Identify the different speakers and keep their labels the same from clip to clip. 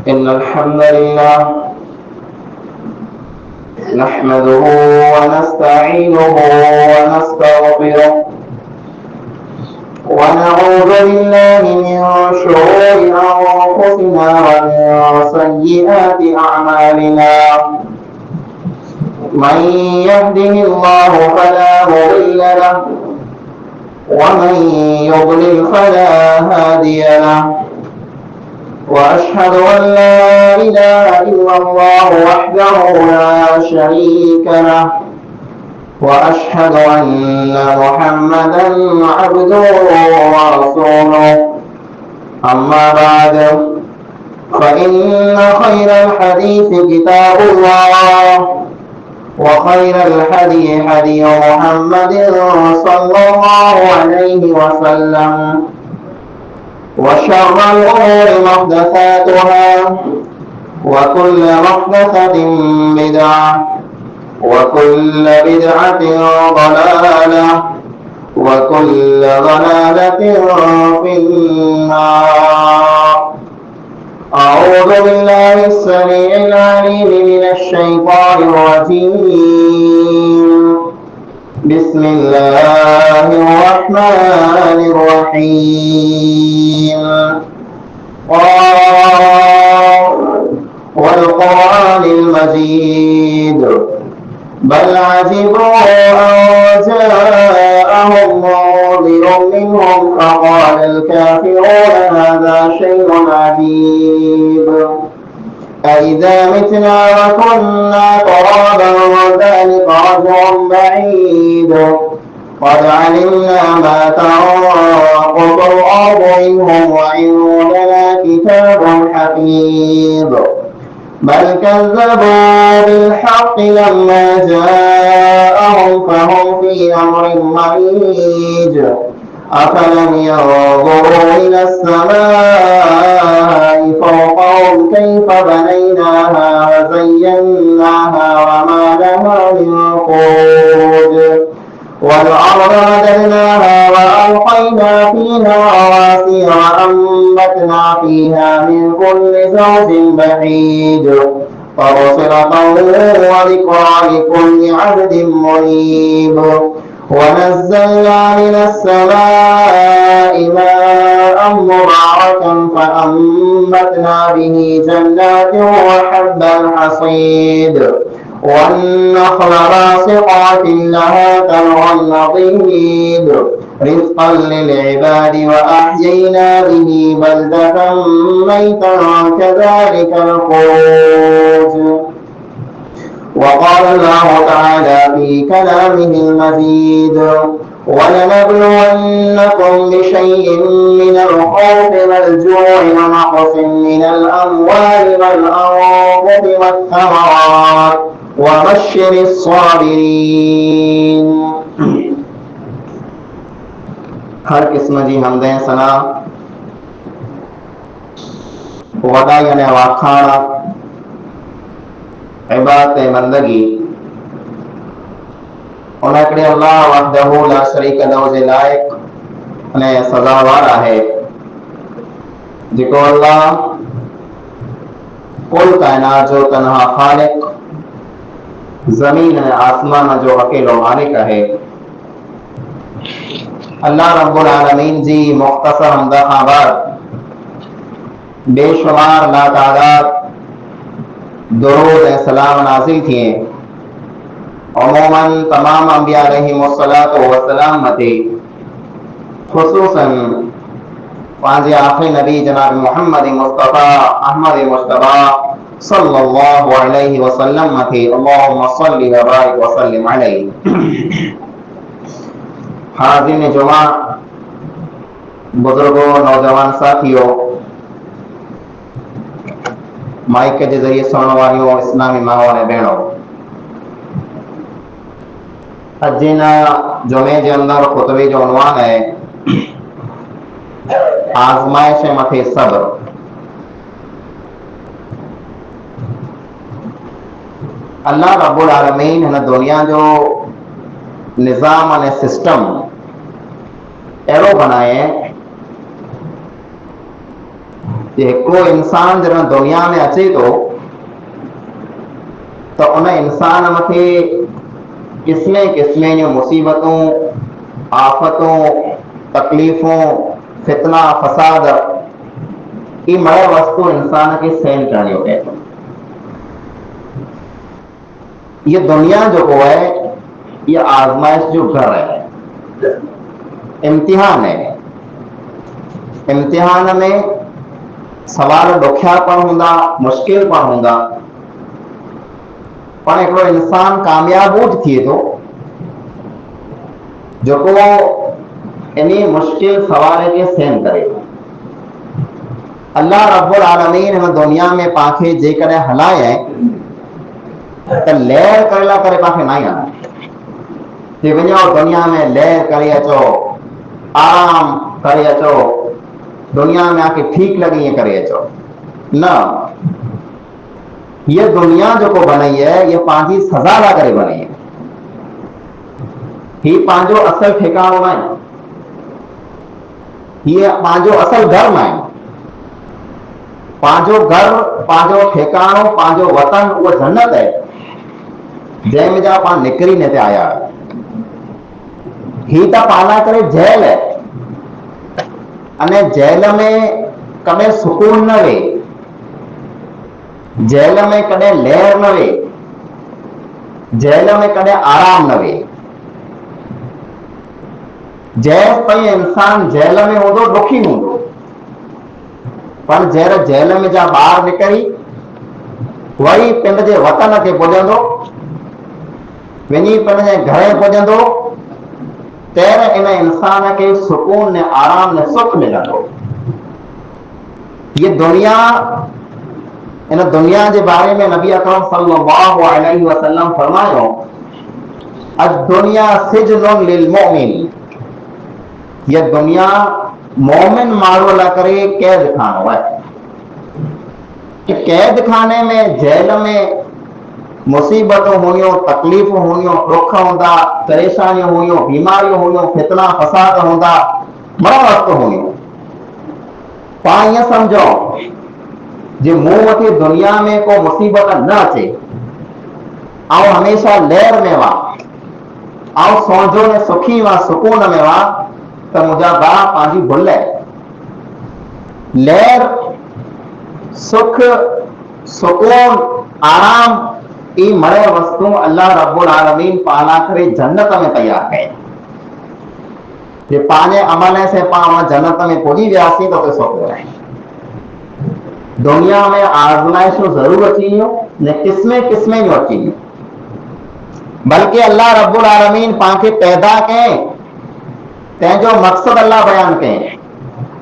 Speaker 1: إن الحمد لله نحمده ونستعينه ونستغفره ونعوذ بالله من شرور أنفسنا ومن سيئات أعمالنا. من يهده الله فلا مضل له ومن يضلل فلا هادي له. وأشهد أن لا إله إلا الله وحده لا شريك له، وأشهد أن محمدا عبده ورسوله. أما بعد، فإن خير الحديث كتاب الله، وخير الهدي هدي محمد صلى الله عليه وسلم، وشر الأمور محدثاتها، وكل محدثة بدعة، وكل بدعة ضلالة، وكل ضلالة في النار. أعوذ بالله السميع العليم من الشيطان الرجيم. بسم الله الرحمن الرحيم. والقرآن المجيد. بل عجبوا أن جاءهم منذر منهم فقال الكافرون هذا شيء عجيب. أإذا متنا وكنا ترابا وذلك رجع بعيد. قد علمنا ما تنقض الأرض منهم وعندنا كتاب حفيظ. بل كذبوا بالحق لما جاءهم فهم في أمر مريج. أفلم ينظروا إلى السماء فوقهم كيف بنيناها وزيناها وما لها من فروج. والأرض مددناها وألقينا فيها رواسي وأنبتنا فيها من كل زوج بهيج. تبصرة وذكرى لكل عبد منيب. ونزلنا من السماء ماء مباركا فأنبتنا به جنات وحب الحصيد. والنخل باسقات لها طلع نضيد. رزقا للعباد وأحيينا به بلدة ميتا كذلك الخروج. وقال الله تعالى في كلامه المجيد: ولنبلونكم بشيء من الخوف والجوع ونقص من الأموال والأنفس والثمرات وبشر الصابرين. हर किस्म जी हमदें सना वदाई ने वाखाणा इबादत बंदगी उन हिकिड़े अल्लाह वहदहू ला शरीक लहू जे लाइक़ अने सज़ावार आहे जेको अल्लाह कुल कायनात जो तनहा ख़ालिक़, ज़मीन ऐं आसमान जो अकेलो मालिक आहे। अल्लाह रब्बुल आलमीन जी मुख़्तसर हमद खां बाद बेशुमार लातादाद दुरूद ऐं सलाम नाज़िल थिए अमूमन तमाम अंबिया अलैहिमुस्सलातु वस्सलाम मथे, ख़ुसूसन पंहिंजे आख़िरी नबी जनाब मुहम्मद मुस्तफ़ा अहमद मुस्तफ़ा सल्लल्लाहु अलैहि वसल्लम मथे अल्लाहुम्मा सल्लि व बारिक व सल्लिम अलैहि। हाज़िन जुमा, बुजुर्गों, नौजवान साथियों, माइक के जरिए सुनने वालियों इस्लामी माओ ने बहनों, अजीना जुमे के अंदर खुतबे जो उन्वान है आजमाइश मथे सब्र। अल्लाह रब्बुल आलमीन हिन दुनिया जो निज़ाम अने सिस्टम अहिड़ो बनाए हिकिड़ो इंसान जॾहिं दुनिया में अचे थो त उन इंसान मथे किस्म किस्म जूं मुसीबतूं, आफ़तूं, तकलीफ़ूं, फितना, फसाद, ई मड़ वस्तु इंसान खे सहन करणियूं पए थो। ये दुनिया जेको आहे ये आज़माइश जो घर है, इम्तिहान है। इम्तिहान में सवाल ॾुखिया पण हूंदा, मुश्किल पण हूंदा, पर हिकिड़ो इंसान कामयाब उहो थिए थो जेको इन मुश्किल सवाल खे सहन करे थो। अल्लाह रब्बुल आलमीन हिन दुनिया में पांखे जेकॾहिं हलाए त लहर करे करे पांखे न हलाए कि वञो दुनिया में लहर करे अचो, आराम करे अचो, दुनिया में आके ठीक लगे ये करे अचो। न, ये दुनिया जो को बनाई है ये पांची सजा ला करे बनाई है। ही पांजो असल ठिकानो न है, ये पांजो असल घर न है। पांजो घर, पांजो ठिकानो, पांजो वतन वो जन्नत है जंहिंमें जा पाण निकिरी न थिया आया। ही त पाला करे जेल है, अने जेल में कॾहिं सुकून न वे, जेल में कॾहिं लहर न वे, जेल में कॾहिं आराम न वे। जेसि ताईं इंसान जेल में हूंदो दुखी हूंदो, पर जहिड़े जेल में जा ॿाहिरि निकिरी वरी पंहिंजे वतन खे पुॼंदो, वञी पंहिंजे घर पुॼंदो, तहिड़े इन इंसान खे सुकून ने आराम ने सुख मिलंदो। ये दुनिया, इन दुनिया के बारे में नबी अकरम सल्लल्लाहु अलैहि वसल्लम फरमायो, अद-दुनिया सिजनुन लिल मोमिन, ये दुनिया मोमिन माण्हू लाइ करे कैद खानो है। कैद खाने में, जेल में मुसीबतों हुयूं, तकलीफ़ूं हुयूं, दुख हूंदा, परेशानियूं हुयूं, बीमारियूं हुयूं, फितना फसाद हूंदा, बड़ा वक्त हुयूं। पाण ईअं सम्झो जे मूं वटि दुनिया में को मुसीबत न अचे, ऐं हमेशा लहर में हुआ, ऐं सौंजो में सुखी हुआ, सुकून में हुआ, त मुंहिंजा भाउ पंहिंजी भुल है। लहर, सुख, सुकून, आराम, ई मरे वस्तु अल्लाह रब्बुल आलमीन पाला करे जन्नत में तैयार कई। जे पांजे अमल से पाण जन्नत में पहुची वियासीं तो सुख है। दुनिया में आज़माइशूं जरूर अची वियूं, ने किस्म किस्म जूं अची वियूं, बल्कि अल्लाह रब्बुल आलमीन पांखे पैदा कयईं, तंहिंजो मक़सद अल्लाह बयान कयईं,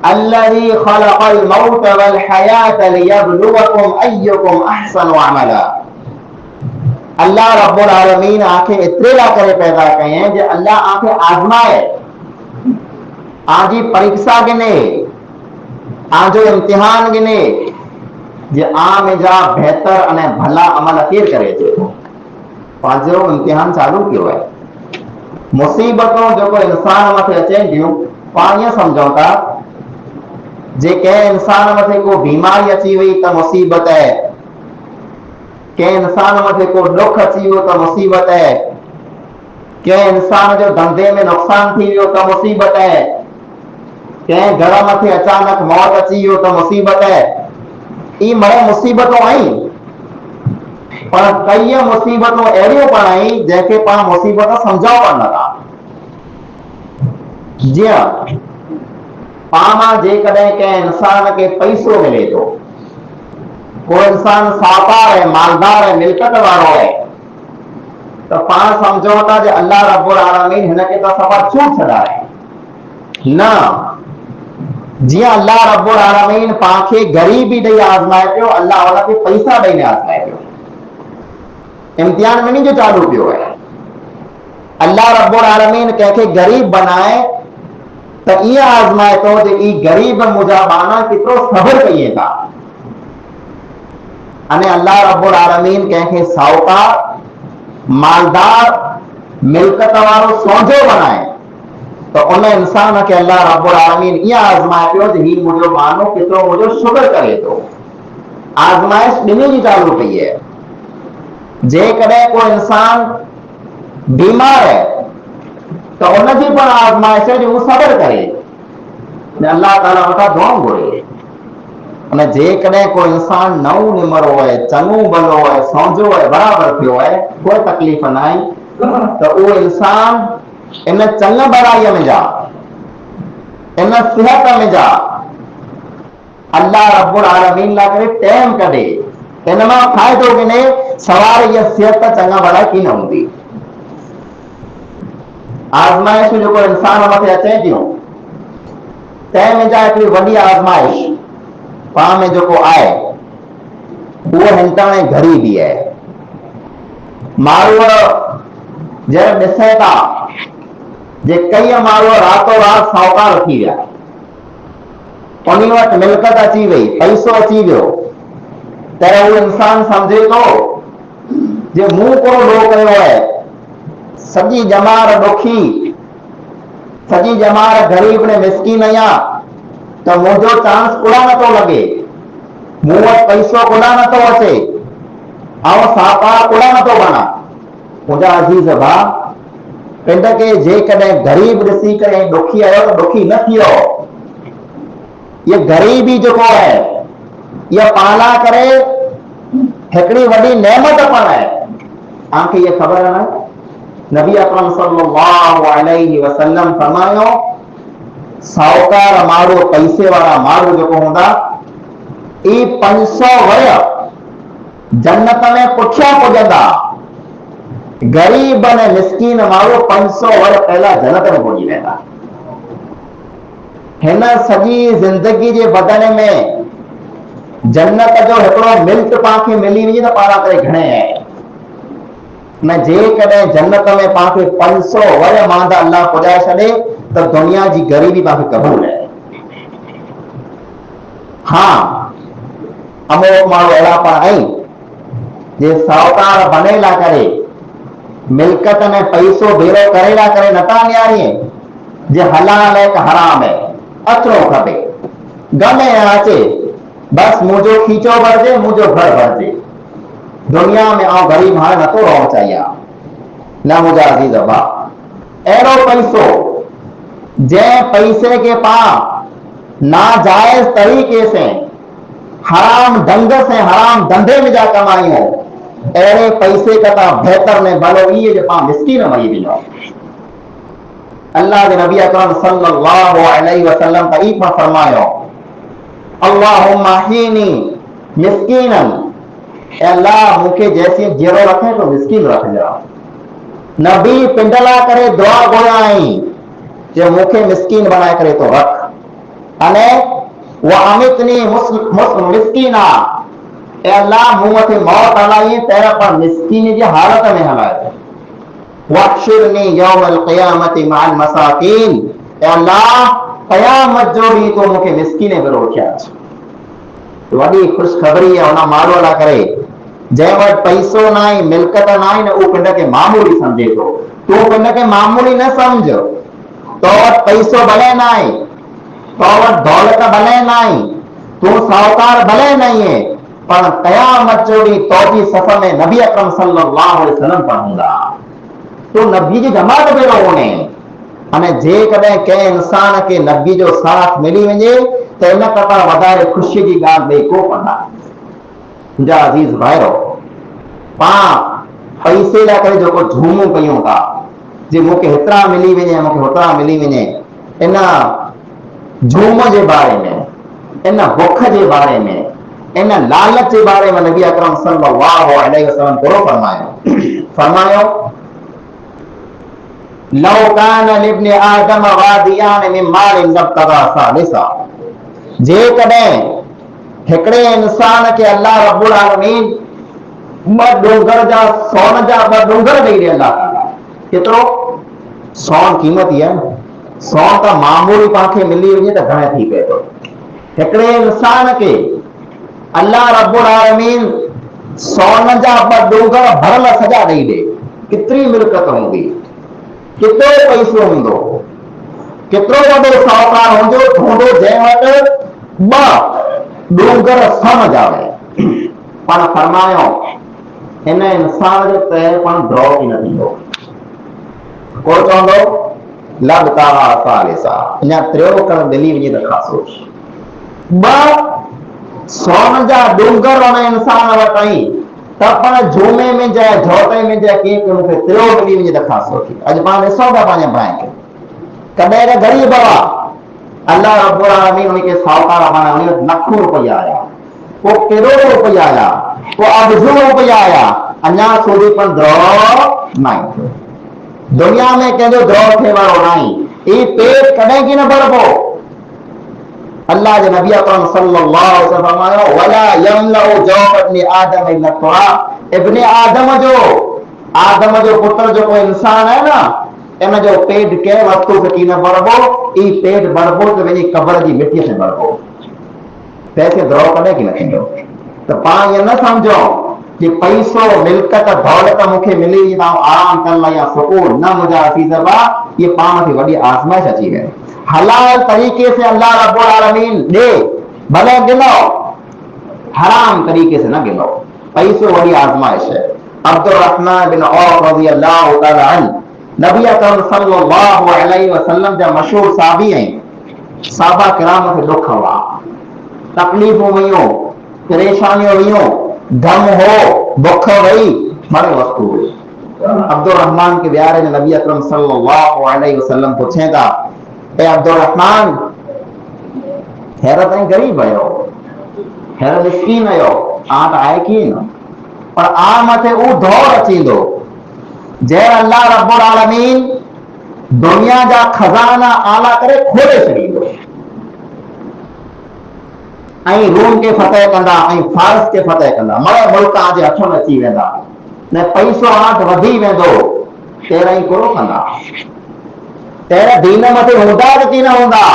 Speaker 1: अल्लज़ी ख़लक़ल मौत वल हयात लियब्लुवकुम अय्युकुम अहसनु अमला। अल्लाह रब्बुल आलमीन आखे एतिरे लाइ करे पैदा कयईं जे अल्लाह आखे आज़माए, आजी परीक्षा गिने, आजो इम्तिहान गिने जे आम जा बेहतर अने भला अमल केर करे अचे थो। पंहिंजो इम्तिहान चालू कयो है। मुसीबतों जो इंसान मथे अचनि थियूं, पाण ईअं सम्झूं था जे कंहिं इंसान मथे को बीमारी अची वई त मुसीबत है, कंहिं इंसान मथे को दुख अची वियो त मुसीबत है, कंहिं इंसान जो धंधे में नुक़सान थी वियो त मुसीबत है, कंहिं घर मथे अचानक मौत अची वियो त मुसीबत है। ई मरे मुसीबतों आई, पर कई मुसीबतों अहिड़ियूं पण आई जंहिंखे पाण मुसीबत सम्झूं पण नथा। जीअं पाण जेकॾहिं कंहिं इंसान खे पैसो मिले थो, को इंसान साकार है, मालदार है, मिल्कत वारो है, तो पाण समझो था जे अल्लाह रब्बुल आलमीन हिनखे त सफ़र छूट छॾाए। न, जीअं अल्लाह रब्बुल आलमीन पांखे गरीबी ॾेई आज़माए पियो, अल्लाह हुनखे पैसा ॾेई आज़माए पियो। इम्तिहान मिनी जो चालू पियो है। अल्लाह रब्बुल आलमीन कंहिंखे गरीब बनाए त ईअं आज़माए थो जे ई गरीब मुंहिंजा बाना केतिरो सब्र कईं था। अने अल्लाह रब्बुल आलमीन कंहिंखे साहूकार, मालदार, मिल्कत वारो सौंजो बनाए तो उन इंसान के अल्लाह रब्बुल आलमीन इहा आज़माए पियो त ही मुंहिंजो मानो केतिरो मुंहिंजो शुक्र करे थो। आज़माइश ॿिन्ही जी चालू कई है। जेकॾहिं को इंसान बीमार है तो उनजी पण आज़माइश है जो सब्र करे, अल्लाह ताला वटां दुआ घुरे। अने जेकॾहिं को इंसान नऊ निमरो है, चङो भलो है, सौंजो है, बराबर पियो है, कोई तकलीफ़ न आहे, तो वो इंसान इन चङ भलाईअ में जा, इन सिहत में जा अल्लाह रब्बुल आलमीन लाइ करे टाइम कढे, इन मां फ़ाइदो गिने सवार इहा सिहत चङा भला की न हूंदी। आज़माइश जेको इंसान मथे अचे थियूं तंहिं जा हिकिड़ी वॾी आज़माइश पाण में जेको आहे उहो हिमथाणे ग़रीबी आहे। माण्हू जॾहिं ॾिसे था जे कई माण्हू रातो रात साहूकार थी विया, उन वटि मिल्कत अची वई, पैसो अची वियो, त उहो इंसान सम्झे थो जे मूं कोन ॾोह कयो आहे, सॼी ॼमार ॾुखी, सॼी ॼमार ग़रीब ने मिसकीन आहियां, त मुंहिंजो चांस कुड़ा नथो लॻे, मूं वटि पैसो कुड़ा नथो अचे, ऐं साहूकार कुड़ा नथो बणा। मुंहिंजा अज़ीज़ भाउ, पिंड खे जेकॾहिं ग़रीब ॾिसी करे ॾुखी आहियो त ॾुखी न थियो। ये ग़रीबी जेको आहे इहा पाला करे हिकिड़ी वॾी नेमत पण आहे। तव्हांखे इहा ख़बर न, नबी अकरम सल्लल्लाहु अलैहि वसल्लम फरमायो, साहूकार माण्हू, पैसे वारा माण्हू जेको हूंदा ई 500 वर जन्नत में पुठियां पुॼंदा, ग़रीब ने मिसकीन माण्हू 500 वर पहला जन्नत में पहुची वेंदा। हिन सॼी ज़िंदगी जे बदन में जन्नत जो हिकिड़ो मिल्क पाण खे मिली वञे त पाण करे घणे आहे न। जेकॾहिं जन्नत में पाण खे 500 वर मांदा अल्लाह पुॼाए छॾे त दुनिया जी ग़रीबी पाण खे क़बूल आहे। हाँ, अमुक माण्हू अहिड़ा पण आहिनि जे साहूकार बणे लाइ करे, मिल्कत में पैसो भेरो करे लाइ करे नथा नियारीअ, जे हलाल है कि हराम है अचणो खपे, गमे अचे, बस मुंहिंजो खीचो भरजे, मुंहिंजो घर भरजे। दुनिया में आउं ग़रीब हाणे नथो रहणु चाहियां न। मुंहिंजा अज़ीज़ भाउ, अहिड़ो पैसो जंहिं पैसे के पाण नाजायज़ तरीक़े से, हराम ढंग से, हराम धंधे में जा कमायूं, अहिड़े पैसे का तव्हां बहितर ने भलो इहे जो पाण मिसकीन मरी वञो। अल्लाह के नबी अकरम सल्लल्लाहु अलैहि वसल्लम त ई पण फरमायो, अल्लाहुम्मा हीनी मिस्कीनन, अल्लाह मूंखे जैसे जीरो रखे तो मिस्कीन रखजा। नबी पिंडला करे दुआ घुराई जे मूंखे मिस्कीन बनाए करे तो रख, अने व अमितनी मिस्कीना, ए अल्लाह मूं मथे मौत हलाई तेरा पर मिस्कीन जी हालत में हलाए। वहशुरनी यौमल क़ियामति मअल मसाकीन, ए अल्लाह क़यामत जो ॾींहुं तो मूंखे मिस्कीन में रोकिया। वॾी ख़ुशख़बरी आहे उन माण्हू लाइ करे जंहिं वटि पैसो न आहे, मिल्कत न आहे न, उहो पिंड खे मामूली सम्झे थो। तूं पिंड खे मामूली न सम्झ, तो वटि पैसो भले न आहे, तो वटि दौलत भले न आहे, तूं साहूकार भले न आहे, पर क़यामत जो ॾींहुं तौजी सफ़ में नबी अकरम सल्लल्लाहु अलैहि वसल्लम पण हूंदा। तूं नबी जी जमात में रहोने, अने जेकॾहिं कंहिं इंसान खे नबी जो साथ मिली वञे त इन खां वधारे ख़ुशी जी ॻाल्हि ॿई को कोन आहे। मुंहिंजा अज़ीज़ भाइरो, पाण पैसे लाइ करे जेको झूमूं कयूं था, जे मूंखे हेतिरा मिली वञे, मूंखे होतिरा मिली वञे, इन झूम जे बारे में, इन बुख जे बारे में, इन लालच जे बारे में नबी अकरम सल्लल्लाहु अलैहि वसल्लम पूरो फरमायो, लौ कान लिब्नि आदम वादियान मिन मालिन लब्तगा सालिसा, जेकॾहिं हिकिड़े इंसान खे अल्लाह रब्बुल आलमीन ॿ डोंगर जा सोन जा ॿ डोंगर ॾेई ॾे, अल्लाह ताला केतिरो सोन क़ीमती आहे। सोन त मामूली पाण खे मिली वञे त घणे थी पए थो। हिकिड़े इंसान खे अल्लाह रब्बुल आलमीन सोन जा ॿ डोंगर भरल सॼा ॾेई ॾे, केतिरी मिल्कत हूंदी, केतिरो पैसो हूंदो, केतिरो वॾो साहूकार हूंदो ढूंढो जंहिं वटि ॿ डूंगर समझ आवे। पर फरमायो हिन इंसान जो पैर पण ड्रॉप ई न थींदो। को चवंदो लबतारा सालिसा अञा टियों कण दिली वञे त खासो। ॿ सोन जा डूंगर हुन इंसान वटि आहीं त पण झूमे में जाए झोटे में जाए कीअं कि मूंखे टियों मिली वञे त खासो थी। अॼु पाण ॾिसूं था पंहिंजे भाउ खे कॾहिं त ग़रीब हुआ अल्लाह रब्बुल आलमीन उनखे साहूकार बणाया, उन वटि लखों रुपया आया, पोइ करोड़ों रुपया आया, पोइ अबजों रुपया आया, अञा सोधी पण द्रव न थियो। दुनिया में कंहिंजो द्रव थिए वारो न आहे। ई पेट कॾहिं की न भरबो। अल्लाह जे नबी अकरम सल्लल्लाहु अलैहि वसल्लम फरमायो वला यमलउ जौफ इब्न आदम इल्ला तुराब। इब्न आदम जो पुत्र जो कोई इंसान है ना इन जो पेट के वस्तु से की न भरबो। ई पेट भरबो तो वञी कब्र जी मिट्टी से भरबो। पैसे द्रव कॾहिं की न थींदो। तो पाण ये न समझो कि पैसो मिल्कत दौलत मूंखे मिली वई आराम करण लाइ या सुकून न मुंहिंजा अज़ीज़ भाउ ये पाण खे वॾी आज़माइश अची वई। हलाल तरीके से अल्लाह रब्बुल आलमीन दे भले गिनो, हराम तरीके से न गिनो। पैसो वॾी आज़माइश है। अब्दुल रहमान बिन औफ रज़ी अल्लाह तआला अन्हु नबी अकरम सल्लल्लाहु अलैहि वसल्लम जा मशहूर साहबी हैं। साहबा किराम खे दुख हुआ, तकलीफ़ूं हुयूं, परेशानियूं हुयूं, गम हो, बुख वई, बड़े वस्तु हुई। अब्दुल रहमान के विहारे नबी अकरम सल्लल्लाहु अलैहि वसल्लम पूछे था ए अब्दुल रहमान हेर ताईं गरीब आयो, हेर मिस्कीन आयो, आ त आहे कीअं पर आ मथे उ दौर अचींदो जंहिं अल्लाह रब्बुल आलमीन दुनिया जा खजाना आला करे खोले छॾींदो ऐं रूम के फतेह कंदा ऐं फारस के फतेह कंदा। मर मुल्क जे हथ में अची वेंदा न पैसो हाथ वधी वेंदो तेरा ई कोरो कंदा। तेरा दीन मथे हूंदा त की न हूंदा।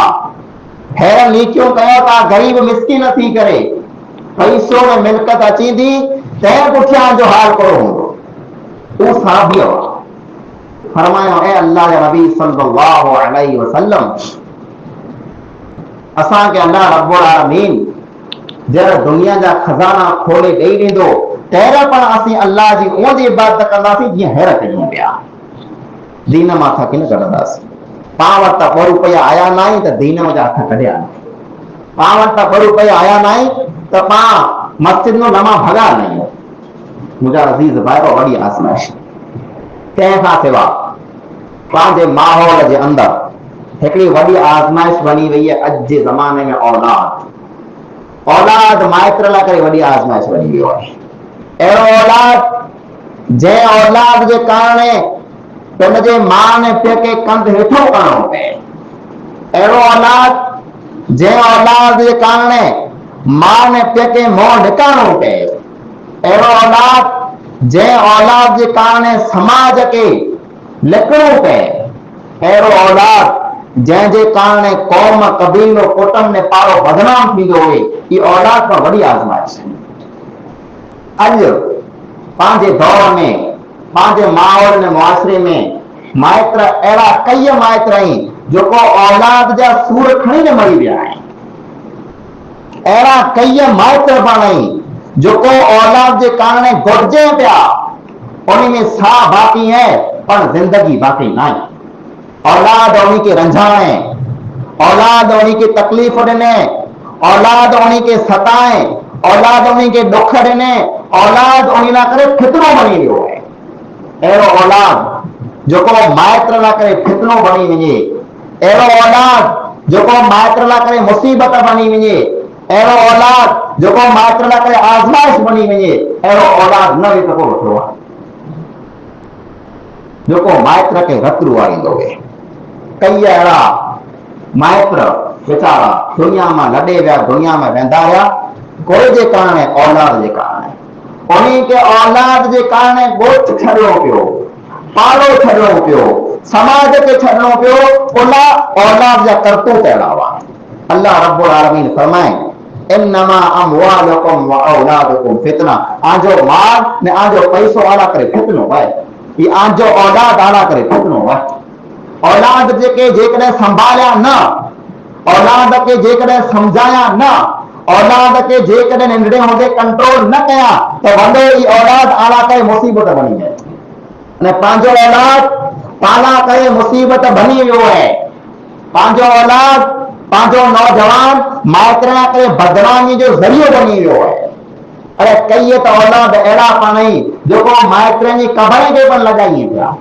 Speaker 1: हेर नीकियूं कयो था गरीब मिस्किन थी करे पैसो में मिल्कत अचींदी तंहिं पुठियां जो हाल कहिड़ो हूंदो। वो साहबी फरमायो ए अल्लाह जा नबी सल्लल्लाहु अलैहि वसल्लम असां के अल्लाह रब्बुल आलमीन जरा दुनिया जा खजाना खोले ॾेई ॾींदो तहिड़ा पण असीं अल्लाह जी उन जी इबादत कंदासीं जीअं हेर कयूं पिया। दीन मां थकी न कढंदासीं। पाण वटि त 2 रुपया आया न आहिनि त दीन जा हथ कढिया। पाण वटि त 2 रुपया आया न आहिनि त पाण मस्जिद में नमा भॻा न आहियूं। मुंहिंजा अज़ीज़ भाइरो वॾी आज़माइश। तंहिंखां सवाइ पंहिंजे माहौल जे अंदरि हिकिड़ी वॾी आज़माइश बनी वई है। अॼु जे ज़माने में औलाद माइत्र लाइ करे वॾी आज़माइश बनी वियो आहे। अहिड़ो औलाद जंहिं औलाद जे कारण उनजे माउ ने पीउ खे कंध हेठो करणो पए। अहिड़ो औलाद जंहिं औलाद जे कारण माउ ने पीउ खे मुंहुं ढिकारणो पए। अहिड़ो औलाद जंहिं औलाद जे कारण समाज के लिखणो पए। अहिड़ो औलाद जंहिंजे कारण कौम कबीलो कुटुंब में पारो बदनाम थींदो हुए। ये औलाद पर वॾी आज़माइश है। अॼु पंहिंजे दौर में पंहिंजे माहौल में मुआशरे में माइत्र अहिड़ा कई माइत्र आहिनि जेको औलाद जा सूर खणी न मरी विया आहिनि। अहिड़ा कई माइत्र पण आहिनि जेको औलाद जे कारण घुटजे पिया। उन में साह बाक़ी है पर जिंदगी बाक़ी न है। औलाद उन्हीं के रंझाए, औलाद उन्हीं के तकलीफ ॾिने, औलाद उन्हीं के सताए, औलाद उन्हीं के दुख ॾिने, औलाद उन्हीं लाइ करे फितनो बनी वियो है। अहिड़ो औलाद जेको माइत्र लाइ करे फितनो बनी वञे, अहिड़ो औलाद जेको माइत्र लाइ करे मुसीबत बनी वञे, अहिड़ो औलाद जेको माइत्र लाइ करे आज़माइश बनी वञे, अहिड़ो औलाद न बि को वठो आहे जेको माइत्र खे रतरू वारींदो हुए। कई अहिड़ा माइत्र वीचारा दुनिया में लॾे विया, दुनिया में वेंदा रहिया कोई जे कारण औलाद जे कारण। उन्हीं के औलाद जे कारण ॻोठ छॾिणो पियो, पाड़ो छॾिणो पियो, समाज खे छॾिणो पियो। उन औलाद जा करतूत अहिड़ा हुआ। अल्लाह रब्बुल आलमीन फरमाए इन्नमा अमवालुकुम व औलादुकुम फितना। आंजो माल ने आंजो पैसो आला करे फितनो है। ये आंजो औलाद आला करे फितनो है। औलाद जेके जेकॾहिं संभालिया न, औलाद के जेकॾहिं समझाया न, औलाद के जेकॾहिं नंढड़े हूंदे कंट्रोल न कया त वॾो ई औलाद आला करे मुसीबत बनी है। अने पंहिंजो औलाद पाला करे मुसीबत बनी वियो है। पंहिंजो औलाद पंहिंजो नौजवान माइतरा करे बदनामी जो ज़रियो बनी वियो है। अरे कई त औलाद अहिड़ा पाण ई जेको माइतरनि जी कबरनि खे पिण लॻाइनि पिया।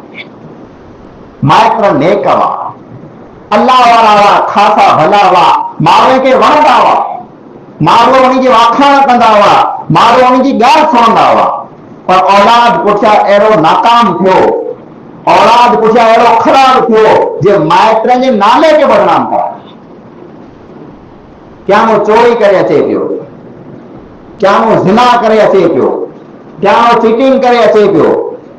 Speaker 1: माइत्र नेक हुआ, अल्लाह वारा हुआ, ख़ासा भला हुआ, माण्हुनि खे वणंदा हुआ, माण्हू उन्ही जी वाखाण कंदा हुआ, माण्हू उन्ही जी ॻाल्हि सुणंदा हुआ। पर औलाद पुठियां अहिड़ो नाकाम थियो, औलाद पुठियां अहिड़ो ख़राब थियो जे माइत्रनि जे नाले खे बदनाम कराए। क्या वो चोरी करे अचे पियो, क्या वो ज़िना करे अचे पियो, क्या वो चीटिंग करे अचे पियो,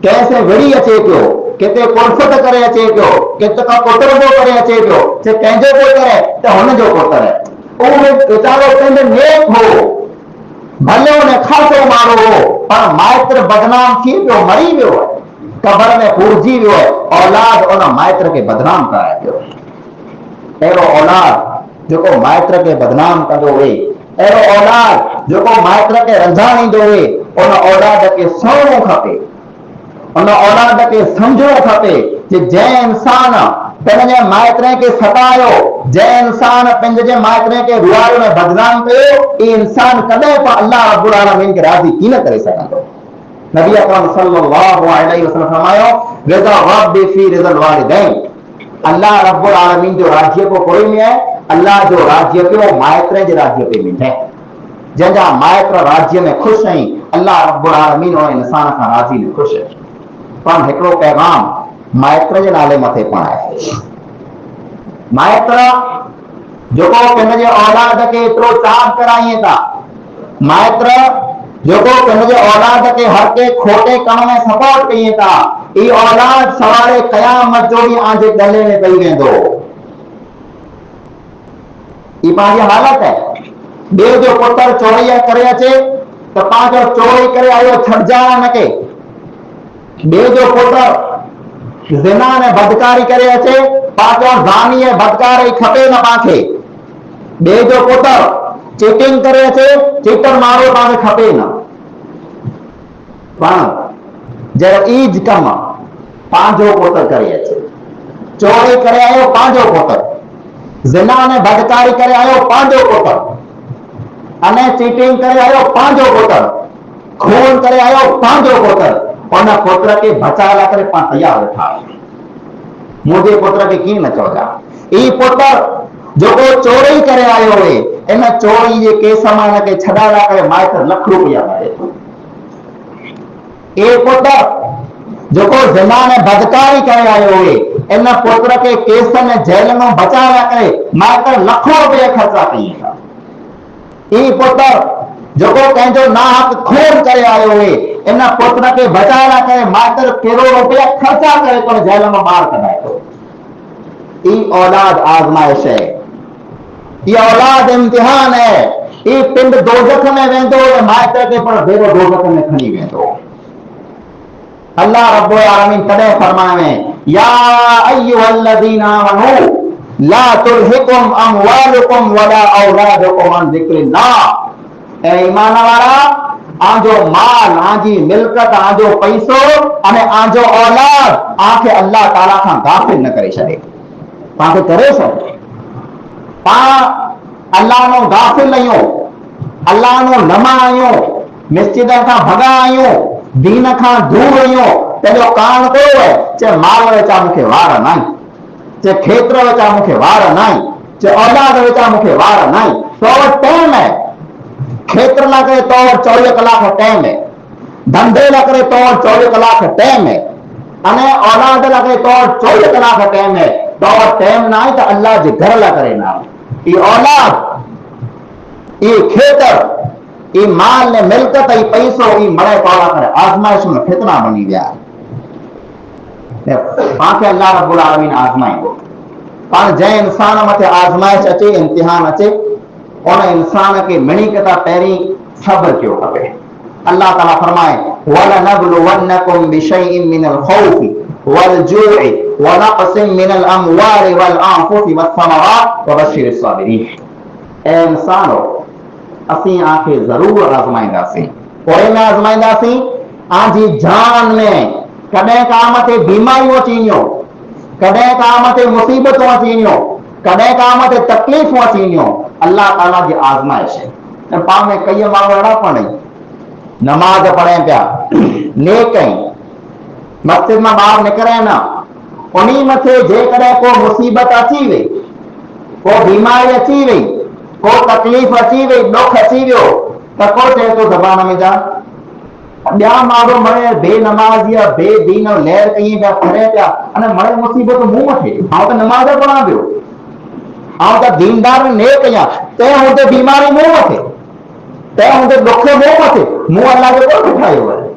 Speaker 1: कैसे विड़ी अचे पियो, किथे कुलफत करे अचे पियो, किथे का पुत्र जो करे अचे पियो, जे कंहिंजो पुत्र है त हुनजो पुत्र है। उहो वीचारो पंहिंजो नेक हो, भले उन ख़ासो माण्हू हो, पर माइत्र बदनाम थी पियो, मरी वियो है, कबर में पूरजी वियो है। औलाद उन माइत्र के बदनाम कराए पियो। अहिड़ो औलाद जेको माइत्र के बदनाम कंदो हुए, अहिड़ो औलाद जेको माइत्र के रंधाणींदो हुए, उन औलाद के सवणो खपे, उन औलाद के समझणो खपे कि जंहिं इंसान पंहिंजे माइत्र के सतायो, जंहिं इंसान पंहिंजे माइत्र के रुआरे में बदनाम कयो, ई इंसान कॾहिं बि अल्लाह रब्बुल आलमीन खे राज़ी की न करे सघंदो। नबी अकरम सल्लल्लाहु अलैहि वसल्लम फरमायो, रिज़ा रब्बी फी रिज़ल वालिदैन। अल्लाह रब्बुल आलमीन जो राज्य को कोई में है, अल्लाह जो राज्य पियो माइत्र जे राज्य पे में है। जंहिंजा माइत्र राज्य में खुश आहिनि, अल्लाह रब्बुल आलमीन उन इंसान खां राज़ी न खुश आहे। पर हिकिड़ो पैगाम माइत्र जे नाले मथे पण आहे। माइत्र जेको पंहिंजे औलाद खे एतिरो चाह कराइनि था, माइत्र जेको पंहिंजे औलाद खे हर के खोटे कम में सपोर्ट कनि था, ई औलाद सवारे क़यामत जो ॾींहुं आंजे गले में पई वेंदो। ई पंहिंजी हालत है। ॿिए जो पुत्र चोरी करे अचे त पंहिंजो चोरी करे आयो छॾजाइण न के। ॿिए जो पुत्र ज़िना ने बदकारी करे अचे, पंहिंजो ज़ानी बदकार ई खपे न पांखे। ॿिए जो पुत्र चीटिंग करे अचे, चीटर मारो पांखे खपे न। पण जॾहिं ईज कम पंहिंजो पुत्र करे अचे, चोरी करे आयो पंहिंजो पुत्र, ज़िना ने बदकारी करे आयो पंहिंजो पुत्र, अने चीटिंग करे आयो पंहिंजो पुत्र, खून करे आयो पंहिंजो पुत्र, उन पुत्र के बचाए करे पाण तैयार वेठा। मुंहिंजे पुत्र खे कीअं न चवंदा। ई पुत्र जेको चोरी करे आयो हुए, इन चोरी जे केस मां हिनखे छॾाए करे माइत्र लख रुपया भरे थो। ए पुत्र जेको ज़िना ने बदकारी करे आयो हुए, इन पुत्र के केस में जेल में बचाए करे माइत्र लखों रुपया खर्चा कई था। ई पुत्र जेको कंहिंजो नाहक खून करे आयो हुए, इन पुत्र के बचाए करे माइत्र करोड़ रुपया खर्चा करे तो जेल में ॿार कढाए थो। ई औलाद आज़माइश है, ये औलाद इम्तिहान है। ये पिंड दोज़ख में वेंदो, माइत्र के पर भेरो दोज़ख में खणी वेंदो। अल्लाह रब्बुल आलमीन तॾहिं फरमावे, या अय्युहल्लज़ीना आमनू ला तुल्हिकुम अमवालुकुम वला औलादुकुम अन ज़िक्रिल्लाह। ए ईमान वारा, आजो माल, आजी मिल्कत, आजो पैसो अने आजो औलाद आखे अल्लाह ताला खां गाफिल न करे छॾे। पांखे करे छॾे। पाण अल्लाह नो गाफिल आहियूं, अल्लाह नो न मञायूं, मस्जिद खां भॻा आहियूं, दीन खां दूर आहियूं। पंहिंजो कारण कहिड़ो है? चे माल वेचा मूंखे वार न आहिनि, चे खेत्र वेचा मूंखे वार न आहिनि, चे औलाद वेचा मूंखे वार न आहिनि। तो वटि टाइम है, खेत्र लाइ करे तो वटि 24 कलाक टाइम है, धंधे लाइ करे तो वटि 24 कलाक टाइम है, अने औलाद लाइ करे तो वटि 24 कलाक टाइम है। तो वटि टाइम ना आहे त अल्लाह जे घर लाइ करे ना आहे। ई औलाद, ई खेत्र, ई माल ने मिल्कत, ई पैसो, ई मरे पाड़ा करे आज़माइश में फितना बनी विया। पांखे अल्लाह रब्बुल आलमीन आज़माईंदो। पाण जंहिं इंसान मथे आज़माइश अचे, इम्तिहान अचे, उन इंसान के मिणी कता पहिरीं सब्र कयो खपे। अल्लाह ताला फरमाए, वलनब्लुवन्नकुम बिशैइन मिनल खौफि والجوع ونقص من الأموال والأنفس والثمرات وبشر الصابرين. ए इंसानो असीं आखे जरूर आजमाईंदासीं, पोइ में आजमाईंदासीं आजी जान में कॾहिं काम ते बीमारियूं अची वञो, कॾहिं काम ते मुसीबतूं अची वञो, कॾहिं काम ते तकलीफ़ूं अची वञो, अल्लाह ताला जी आज़माइश है। पाण में कई माण्हू अहिड़ा पण नमाज पढ़े पिया, नेक आहिनि, मस्जिद मां ॿाहिरि निकिरे न, उन्ही मथे जेकॾहिं को मुसीबत अची वई, को बीमारी अची वई, को तकलीफ़ अची वई, ॾुख अची वियो, त को चए थो ज़बान में जा ॿिया माण्हू मरे बेनमाज़ी बेदीन लहर कई पिया करे पिया, अने मरे मुसीबत मूं वठे, आउं त नमाज़ पढ़ां पियो, आउं त दीनदार नेक आहियां, तंहिं हूंदे बीमारी मूं वठे, तंहिं हूंदे ॾुख मूं वठे, मूं अल्लाह जो कोन ठाहियो आहे,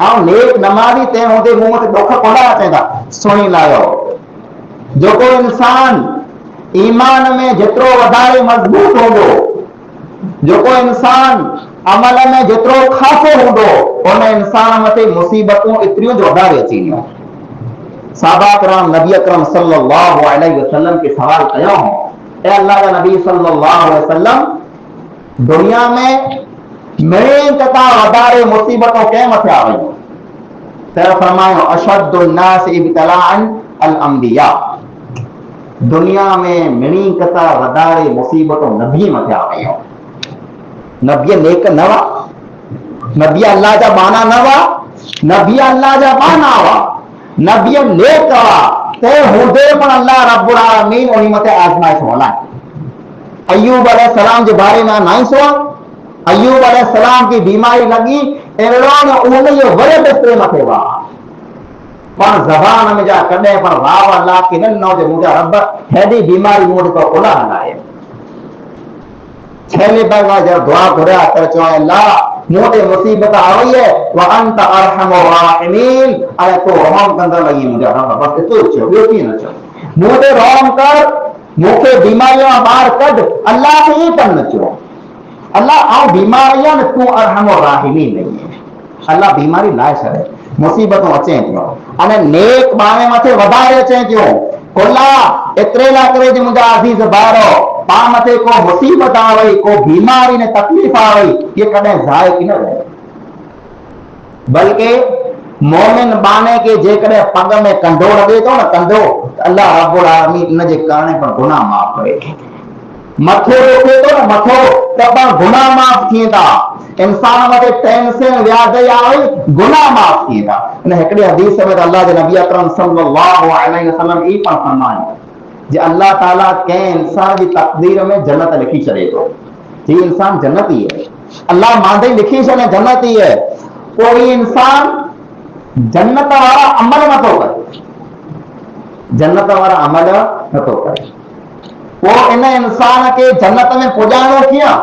Speaker 1: आउं नेक नमाज़ी तंहिं हूंदे मूं वटि ॾुख कोन अचंदा। सुणी लायो, जेको इंसान ईमान में जेतिरो वधारे मज़बूत हूंदो, जेको इंसान अमल में जेतिरो खासो हूंदो, उन इंसान मथे मुसीबतूं एतिरियूं जो वधारे अची वञो। साहबा किराम नबी अकरम सल्लल्लाहु अलैहि वसल्लम के सवाल कयो हो, ए अल्लाह का नबी सल्लल्लाहु अलैहि वसल्लम, दुनिया में मेन तथा वधारे मुसीबतों के मथे आ वई, त फरमायो अशद्दुन नास इब्तिलाअन अल अंबिया, दुनिया में मिणी कथा वधारे मुसीबतों नबी मथे आ वई। नबी नेक न हुआ, नबी अल्लाह जा बाना न हुआ, नबी अल्लाह जा बाना हुआ, नबी नेक हुआ, ते हूंदे पण अल्लाह रब्बुल आलमीन उन्ही मथे आज़माइश हलाए। अय्यूब अलैहिस्सलाम जे बारे में नहीं सुआ, अय्यूब अलैहिस्सलाम की बीमारी लगी, अहिड़ो न उन जो वरे बिस्तरे मथे हुआ, पण ज़बान में जा कॾहिं पण वाह अल्लाह की न हुजे, मुंहिंजा रब हेॾी बीमारी मूं वटि कोन हलाए। छेले बार जब दुआ घुरिया त चयो अल्लाह मूं ते मुसीबत आई है, व अंत अरहमुर राहिमीन, अरे तो रहम कंदड़ लगी मुंहिंजा रब, बस एतिरो चयो, ॿियो कीअं न चयो, मूं ते रहम कर, मूंखे बीमारियां ॿाहिरि कढ, अल्लाह खे ई कन न चयो, अल्लाह आउं बीमारियां न, तूं अरहमुर राहिमीन नहीं है, अल्लाह बीमारी लाए छॾे, मुसीबतूं अचनि थियूं, अने नेक बाणे मथे वधारे अचनि थियूं, कोला एतिरे लाइ करे जे मुंहिंजा अज़ीज़ भाइरो पाण मथे को मुसीबत आ वई, को बीमारी ने तकलीफ़ आ वई, ये कॾहिं ज़ाइक़ न रहे, बल्कि मोमिन बाने के जेकॾहिं पग में कंधो लॻे थो न, कंधो, अल्लाह रब्बुल आलमीन इन जे करणे पर गुनाह माफ़ करे, मथो रोके थो न मथो, त पण गुनाह माफ़ थिए था, इंसान मथे टेंशन व्याधि आई, गुनाह माफ़ थिए था। इन हिकिड़ी हदीस में अल्लाह जे नबी अकरम सल्लल्लाहु अलैहि वसल्लम ई पण फरमायो जे अल्लाह ताला कंहिं इंसान जी तक़दीर में जन्नत लिखी छॾे थो, जी इंसान जन्नती है, अल्लाह मांदे लिखी छॾे जन्नती है, कोई इंसान जन्नत वारा अमल नथो करे, जन्नत वारा अमल नथो करे, पोइ इन इंसान के जन्नत में पुॼाइणो कीअं,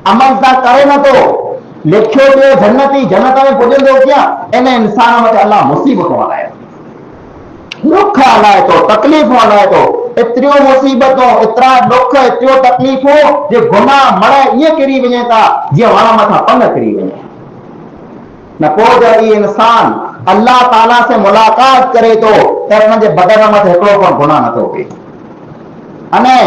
Speaker 1: अमल त करे नथो, लिखियो पियो जन्नती, जन्नत में पुॼंदो कीअं, इन इंसान मथे अल्लाह मुसीबतूं हलाए, दुख हलाए थो, तकलीफ़ूं हलाए थो, एतिरियूं मुसीबतूं, एतिरा दुख, एतिरियूं तकलीफ़ूं जे गुनाह मड़े ईअं किरी वञे था जीअं वण मथां पन किरी वञे, न पोइ जॾहिं इंसान अल्लाह ताला से मुलाक़ात करे थो त हुनजे बदन मथे हिकिड़ो पण गुनाह नथो थिए। अने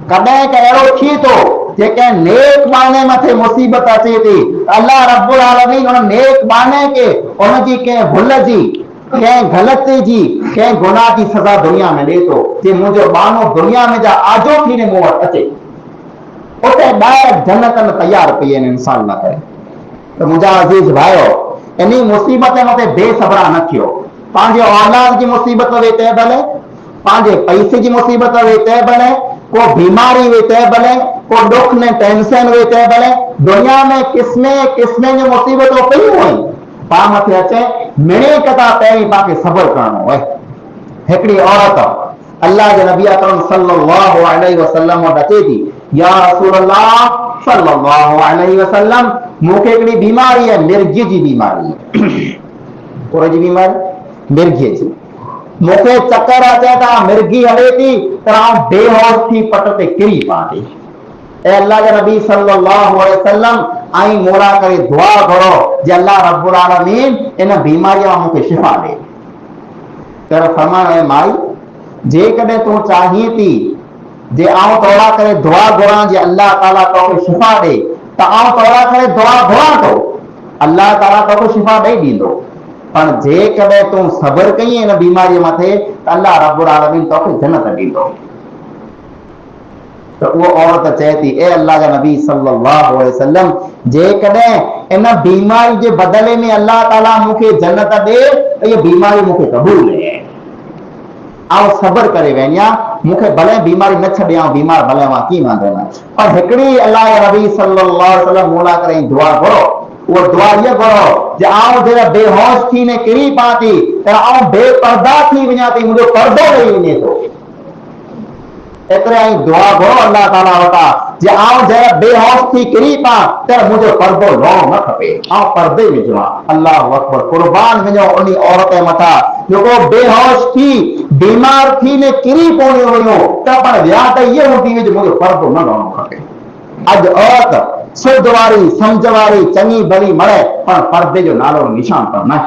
Speaker 1: कॾहिं क अहिड़ो थिए थो जेके नेक बाने मथे मुसीबत अचे थी, अल्लाह रब्बुल आलमीन उन नेक बाने के उनजी कंहिं भुल जी, कंहिं ग़लती जी, कंहिं गुनाह जी सज़ा दुनिया में ॾे थो, जे मुंहिंजो बानो दुनिया में जा आजो थीने मूं वटि अचे, उते डायरेक्ट जन्नत में तयार पई आहिनि इंसान न करे। त मुंहिंजा अज़ीज़ भाइयो, इन मुसीबत मथे बेसबरा न थियो, पंहिंजे औलाद जी मुसीबत वे तंहिं भले, पंहिंजे पैसे जी मुसीबत वे तंहिं भले, को बीमारी वे तंहिं भले, को दुख ने टेंशन वे तंहिं भले, दुनिया में किस्मे किस्मे जी मुसीबतूं पयूं आहिनि, पाण मथे अचे, मिणे कथा पहिरीं पाण खे सब्र करणो आहे। हिकिड़ी औरत अल्लाह जे नबी अकरम सल्लल्लाहु अलैहि वसल्लम वटि अचे थी, या रसूल अल्लाह सल्लल्लाहु अलैहि वसल्लम, मूंखे हिकिड़ी बीमारी आहे, मिर्गी जी बीमारी, कोई जी बीमारी, मिर्गी जी, मूंखे चक्कर अचे था, मिर्गी हले थी त आउं बेहोश थी पट ते किरी पवां थी। ए अल्लाह जे नबी सल्लल्लाहु अलैहि वसल्लम आई मोड़ा करे दुआ करो जे अल्लाह रब्बुल आलमीन इन बीमारी मां मूंखे शिफ़ा ॾे। तर फरमाए माई जेकॾहिं तूं चाहीं थी जे आऊं तौरा करे दुआ घुरां जे अल्लाह ताला तोखे शिफ़ा ॾे त आऊं तौरा करे दुआ घुरां थो, अल्लाह ताला तोखे शिफ़ा ॾेई ॾींदो। पर जेकॾहिं तूं सब्र कई इन बीमारीअ मथे त अल्लाह रब्बुल आलमीन तोखे जन्नत ॾींदो। तो वो औरत चए थी ए अल्लाह जा नबी सल्लल्लाहु अलैहि वसल्लम जेकॾहिं इन बीमारी जे बदले में अल्लाह ताला मूंखे जन्नत ॾे त इहा बीमारी मूंखे क़बूल आहे, आउं सब्र करे वेंदियां, मूंखे भले बीमारी न छॾे आउं बीमार भले मां कीअं वांदो न। पर हिकिड़ी अल्लाह जा नबी सल्लल्लाहु अलैहि वसल्लम मोला करे दुआ घुरो, वो दुआ ये घुरो जे आउं जॾहिं बेहोश थी ने किरी पवां थी त आउं बेपर्दा थी वञा थी, मुंहिंजो पर्दो ॾेई वञे थो। एतिरे आई दुआ घुरो अल्लाह ताला वटां जे आउं जॾहिं बेहोश थी किरी पवां त मुंहिंजो पर्दो लहो न खपे, आउं पर्दे में हुजां। अल्लाहु अकबर, कुर्बान वञो उन औरत मथां जेको बेहोश थी बीमार थी ने किरी पवंदियूं हुयूं त पर विया त इहे हूंदी हुई जो मुंहिंजो पर्दो न लहणो खपे। अॼु औरत सुध वारी सम्झ वारी चङी भली मरे पर पर्दे जो नालो निशान पर न,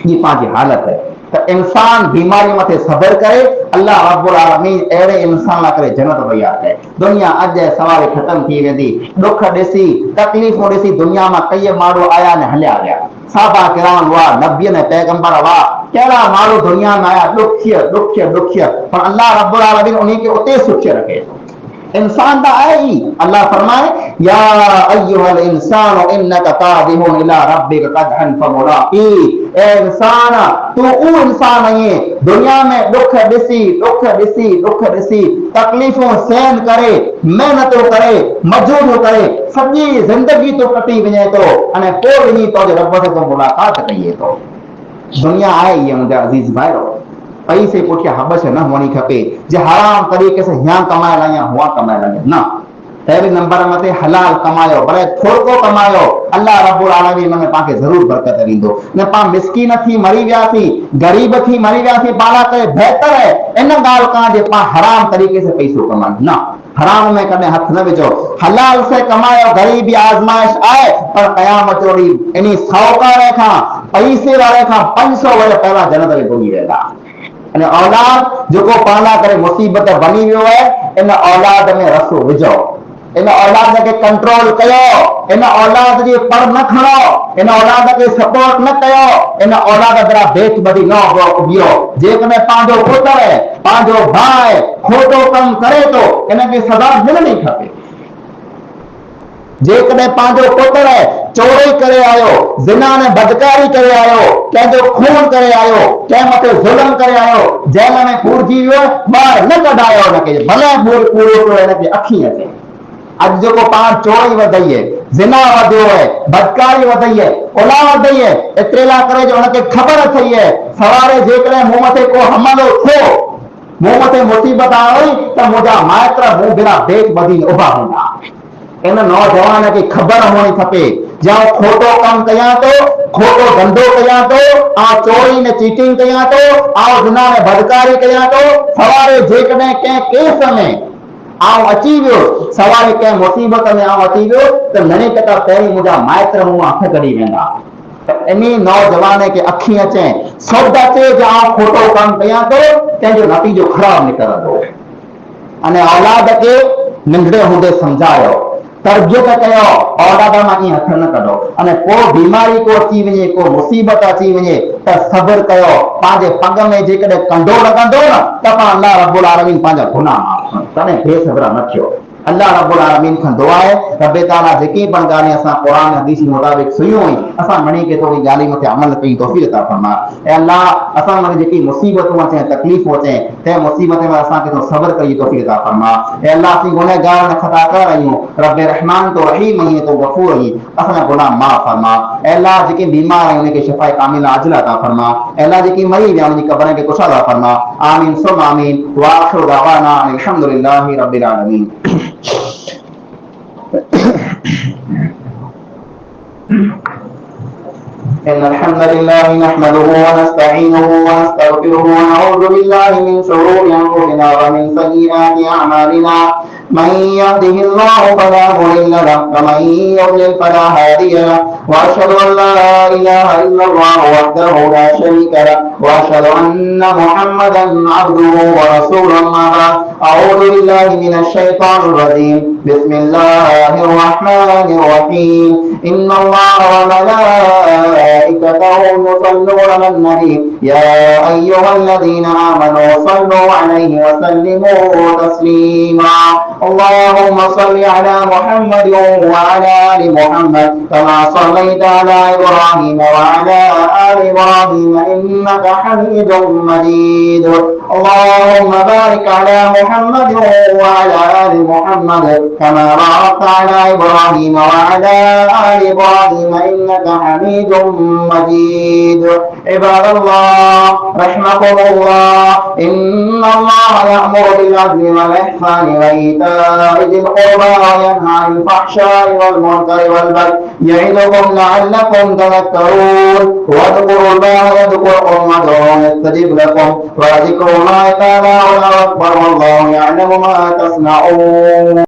Speaker 1: ये पंहिंजी हालत है। तो इंसान बीमारी मथे सब्र करे अल्लाह रब्बुल आलमीन अहिड़े इंसान लाइ करे जन्नत वैया है। दुनिया अॼु सवारे खत्म थी वेंदी, दुख ॾिसी तकलीफ़ूं ॾिसी दुनिया मां कई माण्हू आया ने हलिया विया, साहबा किराम हुआ, नबी ने पैगंबर हुआ, कहिड़ा माण्हू दुनिया में आया ॾुखिया ॾुखिया ॾुखिया, पर अल्लाह रब्बुल आलमीन उन्हीं खे उते सुख रखे थो। इंसान दा है ही अल्लाह फरमाए या अय्युहल इंसान इन्नका कादिहुन इला रब्बिका कदहन फमुलाकी, ए इंसान तू ऊ इंसान है दुनिया में दुख ॾिसी दुख ॾिसी दुख ॾिसी तकलीफ़ूं सहन करे मेहनतूं करे मजूरियूं करे सॼी ज़िंदगी तो कटी वञे थो अने पोइ वञी तो रब सां मुलाक़ात कई थो। दुनिया आहे ये मुंहिंजा अज़ीज़ भाइरो, पैसे पुठियां हबश न हुअणी खपे जे हराम तरीक़े से यहाँ कमाए लाया हुआ कमाए लाया न। पहले नंबर मथे हलाल कमायो, भले थोड़ो कमायो, अल्लाह रब्बुल आलमीन में पाके जरूर बरकत ॾींदो। न पा मिस्कीन थी मरी वियासीं, गरीब थी मरी वियासीं पाला करे बेहतर है इन ॻाल्हि खां जे पा हराम तरीक़े से पैसो कमायो न। हराम में कॾहिं हथ न विझो, हलाल से कमायो, गरीबी आज़माइश आहे पर क़यामत जो ॾींहुं इन साहूकार खां पैसे वारे खां 500 वर पहला जन्नत में घुमी वेंदा। अने औलाद जेको पाला करे मुसीबत बनी वियो है, इन औलाद में रसो विझो, इन औलाद के कंट्रोल कयो, इन औलाद जी पर न खणो, इन औलाद के सपोर्ट न कयो, इन औलाद जरा बेच बदी न उबियो। जेकॾहिं पंहिंजो पुत्र है पंहिंजो भाई खोटो कम करे तो इनके सजा मिलणी खपे। जेकॾहिं पंहिंजो पुत्र है चोरी करे आयो, ज़िना ने बदकारी करे आयो, कंहिंजो खून करे आयो, कंहिं मथे ज़ुल्म करे आयो, जेल में पूरजी वियो, ॿाहिरि न कढायो हुनखे, भले पूरो कयो हिनखे अखी अचे। अॼु जेको पाण चोरी वधई है, ज़िना वधियो है, बदकारी वधई है, ओला वधई है, एतिरे लाइ करे जो हुनखे ख़बर अथई है सवारे जेकॾहिं मूं मथे को हमलो थियो, मूं मथे मुसीबत आई त मुंहिंजा माइट मूं बिना बेच बदी उभा हूंदा। इन नौजवान के खबर होनी खपे जो खोटो कम कया तो, खोटो धंधो कया तो, आ चोरी ने चीटिंग कया तो, आ ज़िना ने बदकारी कया तो, सवारे जेकॾहिं कंहिं केस में आउं अची वियो, सवारे कंहिं मुसीबत में आउं अची वियो त घणे टका पहिरीं मुंहिंजा माइट मूं हथ कढी वेंदा। इन नौजवान के अखी अचे सौदा अचे जो आउं खोटो कम कया तो, तंहिंजो नतीजो ख़राब निकिरंदो। अने औलाद के नंढड़े हूंदे समझायो, तरबियत कयो, औलाद मां ईअं हथ न कढो, अने को बीमारी को अची वञे, को मुसीबत अची वञे त सब्र कयो। पंहिंजे पग में जेकॾहिं कंडो लॻंदो न त पाण अल्लाह रब्बुल आलमीन पंहिंजा गुनाह माफ़ कंदो, तॾहिं बेसब्रा न थियो। अल्लाह रब्बुल आलमीन खां दुआ है रब ताला जेकी पण ॻाल्हियूं असां क़ुरान हदीस मुताबिक़ सुनियूं हुई असां मणी के थोड़ी ॻाल्हि मथे अमल कई तौफ़ीक़ अता फरमा। ऐं अल्लाह असां मथे जेकी मुसीबतूं अचे तकलीफ़ूं अचे ते मुसीबत में असां के तो सब्र कई तौफ़ीक़ अता फरमा। ऐं अल्लाह असीं गुनहगार न खताकार आहियूं, रब रहमान तो रहीम आहीं तो गफूर आहीं, असांजा गुनाह माफ़ फरमा। ऐं अल्लाह जेके बीमार आहिनि उनखे शिफ़ाए कामिला आजिला अता फरमा। ऐं अल्लाह जेकी मरी विया उनजी क़ब्रनि खे कुशल अता फरमा। आमीन सुम आमीन व आखिरु दअवाना अल्हम्दुलिल्लाहि रब्बिल आलमीन। إن الحمد لله نحمده ونستعينه ونستغفره ونعوذ بالله من شرور أنفسنا ومن سيئات أعمالنا من يهده الله فلا مضل له ومن يضلل فلا هادي له وأشهد أن لا إله إلا الله وحده لا شريك له وأشهد أن محمدا عبده ورسوله. أما بعد أعوذ بالله من الشيطان الرجيم. بسم الله الرحمن الرحيم. إن الله وملائكته يصلون على النبي يا أيها الذين آمنوا صلوا عليه وسلموا تسليما. اللهم صل على محمد وعلى آل محمد كما صليت على إبراهيم وعلى آل إبراهيم إنك حميد مجيد. اللهم بارك على محمد وعلى آل محمد كما باركت على إبراهيم وعلى آل إبراهيم إنك حميد مجيد. عباد الله رحمكم الله، إن الله يأمر بالعدل والإحسان وإيتاء ذي القربى وينهى عن الفحشاء والمنكر والبغي يعظكم لعلكم تذكرون. واذكروا الله يذكركم وادعوه يستجب لكم وذكر الله تعالى أكبر والله يعلم ما تصنعون.